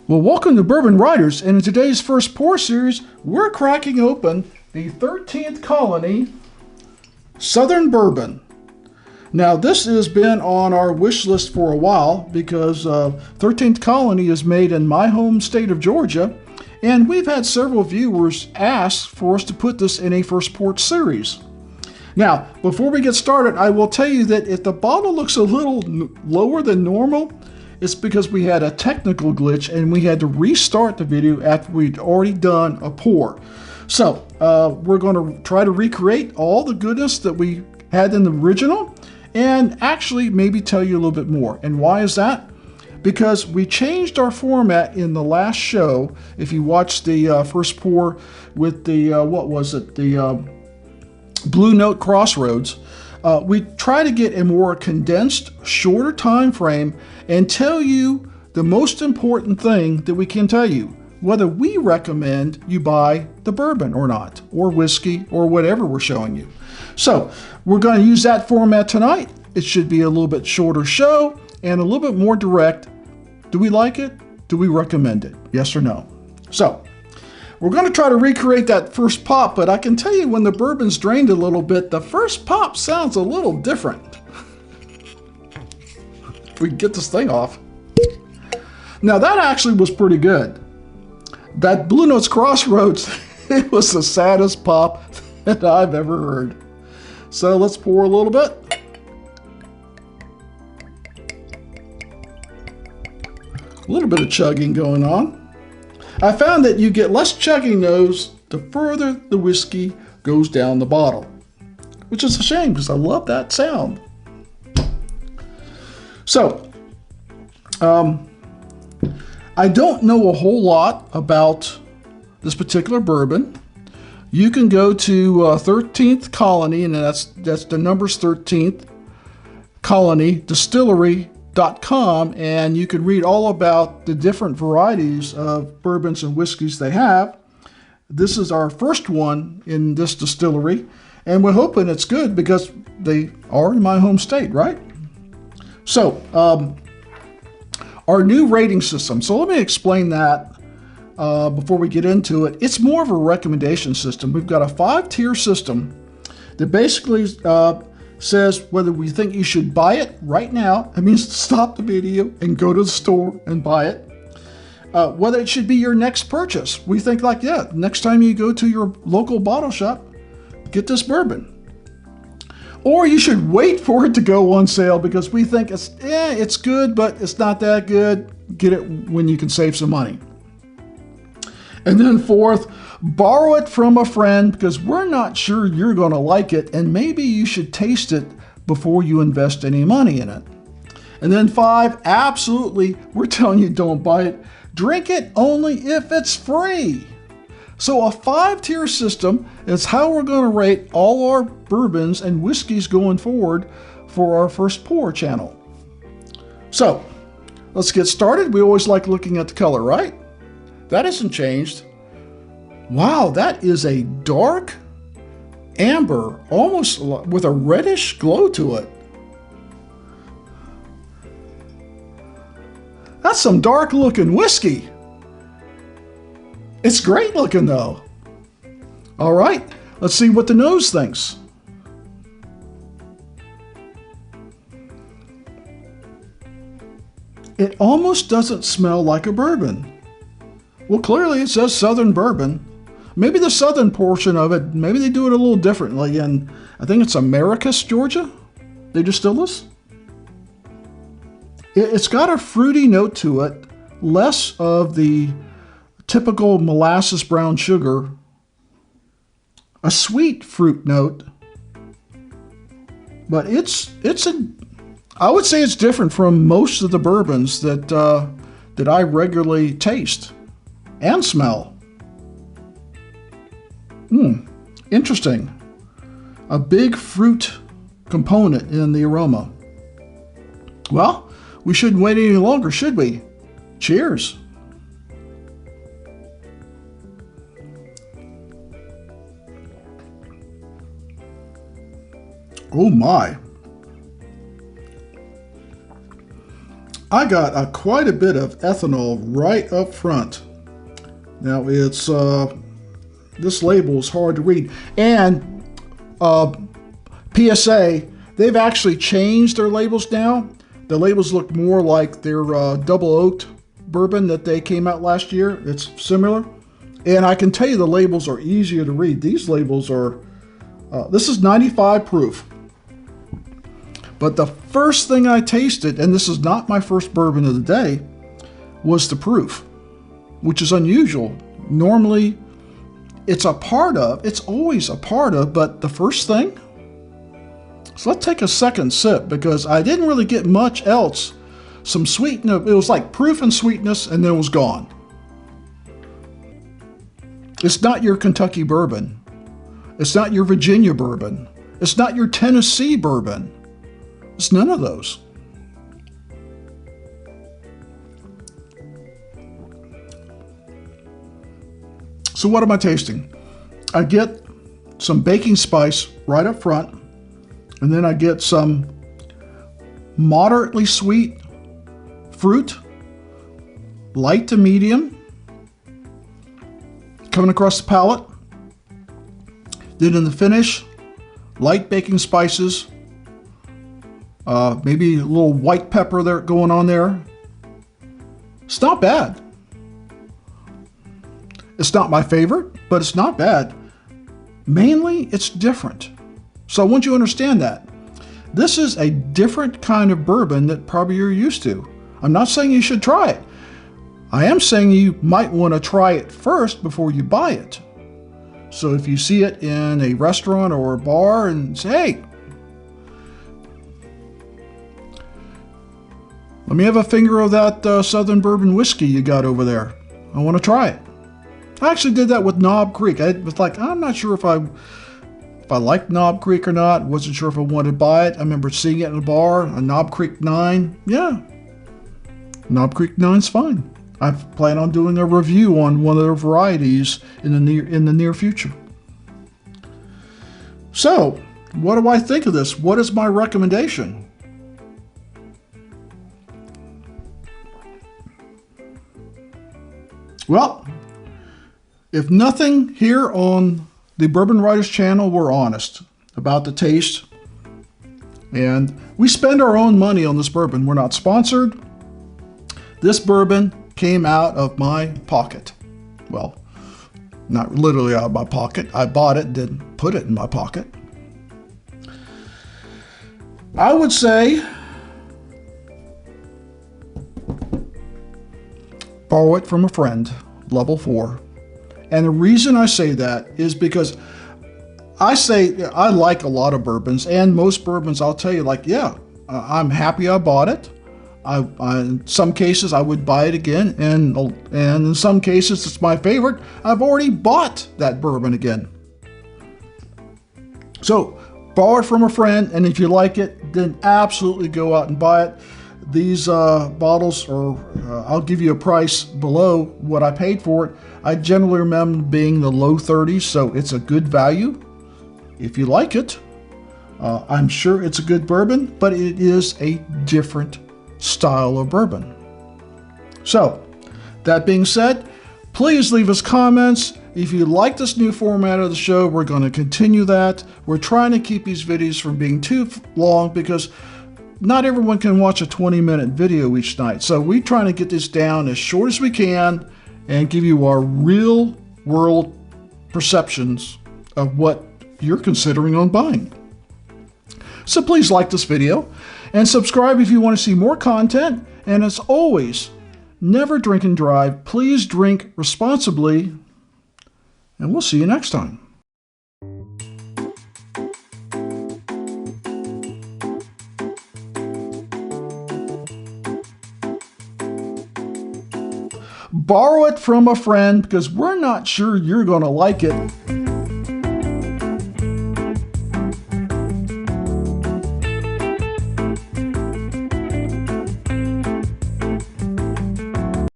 Well, welcome to Bourbon Writers, and in today's first pour series, we're cracking open the 13th Colony Southern Bourbon. Now, this has been on our wish list for a while because 13th Colony is made in my home state of Georgia, and we've had several viewers ask for us to put this in a first pour series. Now, before we get started, I will tell you that if the bottle looks a little lower than normal, it's because we had a technical glitch and we had to restart the video after we'd already done a pour. So we're going to try to recreate all the goodness that we had in the original and actually maybe tell you a little bit more. And why is that? Because we changed our format in the last show. If you watched the first pour with the, the Blue Note Crossroads, we try to get a more condensed, shorter time frame and tell you the most important thing that we can tell you, whether we recommend you buy the bourbon or not, or whiskey, or whatever we're showing you. So we're going to use that format tonight. It should be a little bit shorter show and a little bit more direct. Do we like it? Do we recommend it? Yes or no? So we're going to try to recreate that first pop, but I can tell you when the bourbon's drained a little bit, the first pop sounds a little different. If we can get this thing off. Now that actually was pretty good. That Blue Notes Crossroads, it was the saddest pop that I've ever heard. So let's pour a little bit. A little bit of chugging going on. I found that you get less chugging nose the further the whiskey goes down the bottle, which is a shame because I love that sound. So, I don't know a whole lot about this particular bourbon. You can go to 13th Colony, and that's the numbers 13th Colony Distillery.com, and you can read all about the different varieties of bourbons and whiskeys they have. This is our first one in this distillery, and we're hoping it's good because they are in my home state, right? So, our new rating system. So let me explain that before we get into it. It's more of a recommendation system. We've got a 5-tier system that basically says whether we think you should buy it right now. It means stop the video and go to the store and buy it. Whether it should be your next purchase. We think like, yeah, next time you go to your local bottle shop, get this bourbon. Or you should wait for it to go on sale because we think it's good, but it's not that good. Get it when you can save some money. And then fourth, borrow it from a friend because we're not sure you're going to like it, and maybe you should taste it before you invest any money in it. And then 5, absolutely, we're telling you don't buy it. Drink it only if it's free. So a 5-tier system is how we're going to rate all our bourbons and whiskeys going forward for our first pour channel. So let's get started. We always like looking at the color, right? That hasn't changed. Wow, that is a dark amber, almost with a reddish glow to it. That's some dark looking whiskey. It's great looking though. All right, let's see what the nose thinks. It almost doesn't smell like a bourbon. Well, clearly it says Southern Bourbon. Maybe the southern portion of it, maybe they do it a little differently in, I think it's Americus, Georgia. They distill this. It's got a fruity note to it, less of the typical molasses brown sugar, a sweet fruit note, but I would say it's different from most of the bourbons that I regularly taste and smell. Interesting. A big fruit component in the aroma. Well, we shouldn't wait any longer, should we? Cheers. Oh my. I got quite a bit of ethanol right up front. Now it's this label is hard to read, and PSA, they've actually changed their labels now. The labels look more like their double oaked bourbon that they came out last year. It's similar, and I can tell you the labels are easier to read. These labels are this is 95 proof. But the first thing I tasted, and this is not my first bourbon of the day, was the proof, which is unusual. Normally, it's always a part of, but the first thing? So let's take a second sip, because I didn't really get much else. Some sweetness, it was like proof and sweetness, and then it was gone. It's not your Kentucky bourbon. It's not your Virginia bourbon. It's not your Tennessee bourbon. It's none of those. So what am I tasting? I get some baking spice right up front, and then I get some moderately sweet fruit, light to medium, coming across the palate. Then in the finish, light baking spices, maybe a little white pepper there going on there. It's not bad. It's not my favorite, but it's not bad. Mainly, it's different. So I want you to understand that. This is a different kind of bourbon that probably you're used to. I'm not saying you should try it. I am saying you might want to try it first before you buy it. So if you see it in a restaurant or a bar and say, hey, let me have a finger of that Southern Bourbon whiskey you got over there. I want to try it. I actually did that with Knob Creek. I was like, I'm not sure if I liked Knob Creek or not. Wasn't sure if I wanted to buy it. I remember seeing it in a bar, a Knob Creek 9. Yeah, Knob Creek 9's fine. I plan on doing a review on one of their varieties in the near future. So, what do I think of this? What is my recommendation? Well, if nothing here on the Bourbon Writers channel, we're honest about the taste. And we spend our own money on this bourbon. We're not sponsored. This bourbon came out of my pocket. Well, not literally out of my pocket. I bought it, didn't put it in my pocket. I would say borrow it from a friend, level 4. And the reason I say that is because I say I like a lot of bourbons, and most bourbons I'll tell you, like, yeah, I'm happy I bought it. In some cases I would buy it again, and in some cases it's my favorite. I've already bought that bourbon again. So borrow it from a friend, and if you like it, then absolutely go out and buy it. These bottles are, I'll give you a price below what I paid for it. I generally remember being the low 30s, so it's a good value. If you like it, I'm sure it's a good bourbon, but it is a different style of bourbon. So, that being said, please leave us comments. If you like this new format of the show, we're going to continue that. We're trying to keep these videos from being too long because not everyone can watch a 20-minute video each night. So we're trying to get this down as short as we can and give you our real world perceptions of what you're considering on buying. So please like this video and subscribe if you want to see more content. And as always, never drink and drive. Please drink responsibly, and we'll see you next time. Borrow it from a friend because we're not sure you're going to like it.